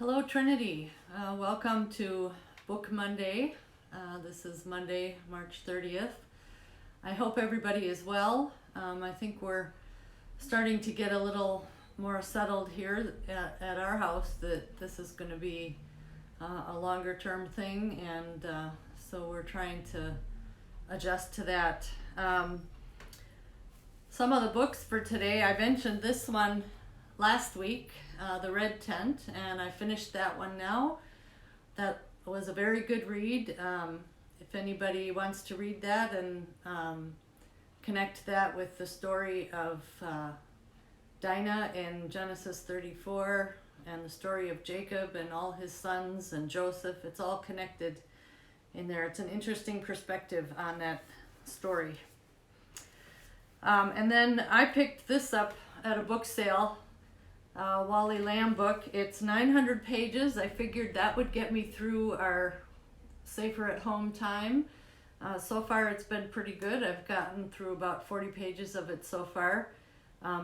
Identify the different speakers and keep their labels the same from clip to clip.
Speaker 1: Hello Trinity, welcome to Book Monday. This is Monday, March 30th. I hope everybody is well. I think we're starting to get a little more settled here at our house that this is going to be a longer term thing, and so we're trying to adjust to that. Some of the books for today, I mentioned this one last week, The Red Tent, and I finished that one now. That was a very good read. If anybody wants to read that and connect that with the story of Dinah in Genesis 34 and the story of Jacob and all his sons and Joseph, it's all connected in there. It's an interesting perspective on that story. And then I picked this up at a book sale, Wally Lamb book. It's 900 pages. I figured that would get me through our safer at home time. So far it's been pretty good. I've gotten through about 40 pages of it so far.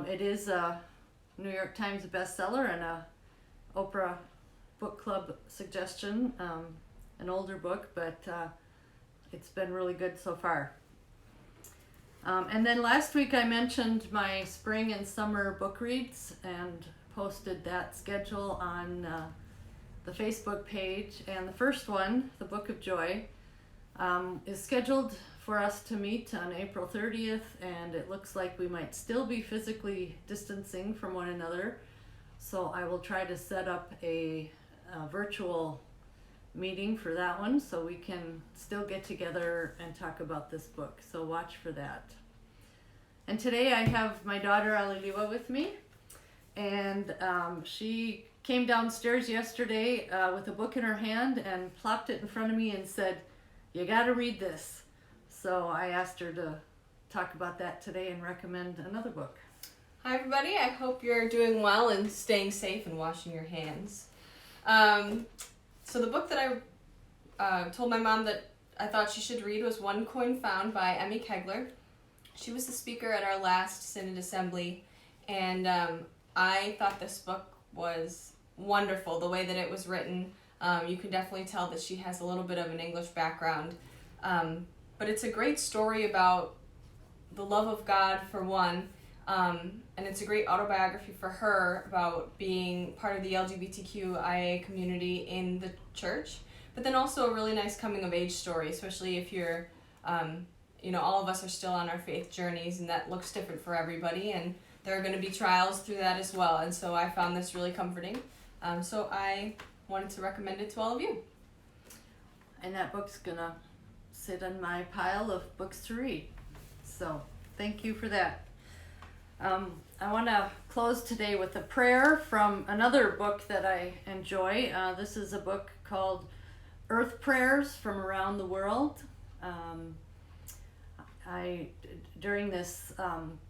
Speaker 1: It is a New York Times bestseller and a Oprah Book Club suggestion, an older book, but it's been really good so far. And then last week I mentioned my spring and summer book reads and posted that schedule on the Facebook page. And the first one, The Book of Joy, is scheduled for us to meet on April 30th, and it looks like we might still be physically distancing from one another. So I will try to set up a virtual meeting for that one so we can still get together and talk about this book. So watch for that. And today I have my daughter Aliliywa with me, and she came downstairs yesterday with a book in her hand and plopped it in front of me and said, "You got to read this." So I asked her to talk about that today and recommend another book.
Speaker 2: Hi everybody, I hope you're doing well and staying safe and washing your hands. So the book that I told my mom that I thought she should read was One Coin Found by Emmy Kegler. She was the speaker at our last Synod Assembly, and I thought this book was wonderful. The way that it was written, you can definitely tell that she has a little bit of an English background. But it's a great story about the love of God for one, and it's a great autobiography for her about being part of the LGBTQIA community in the church, but then also a really nice coming of age story, especially if you're, all of us are still on our faith journeys, and that looks different for everybody, and there are going to be trials through that as well, and so I found this really comforting. So I wanted to recommend it to all of you.
Speaker 1: And that book's going to sit on my pile of books to read. So thank you for that. I want to close today with a prayer from another book that I enjoy. This is a book called Earth Prayers from Around the World. During this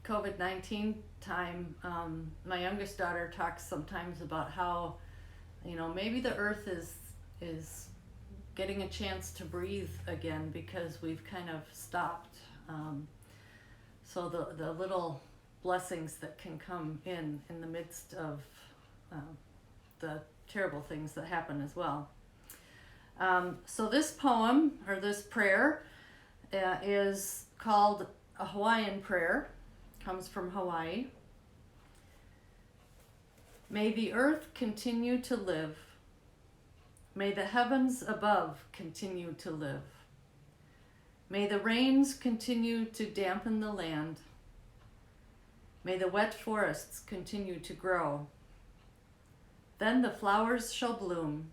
Speaker 1: COVID-19 time, my youngest daughter talks sometimes about how, maybe the earth is getting a chance to breathe again because we've kind of stopped. So the little blessings that can come in the midst of the terrible things that happen as well. So this poem, or this prayer, is called a Hawaiian Prayer. Comes from Hawaii. May the earth continue to live. May the heavens above continue to live. May the rains continue to dampen the land. May the wet forests continue to grow. Then the flowers shall bloom,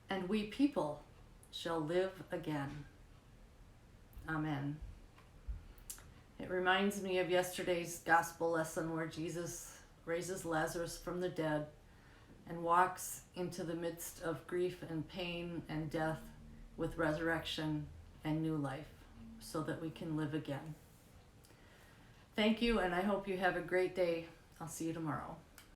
Speaker 1: and we people shall live again. Amen. It reminds me of yesterday's gospel lesson where Jesus raises Lazarus from the dead and walks into the midst of grief and pain and death with resurrection and new life so that we can live again. Thank you, and I hope you have a great day. I'll see you tomorrow.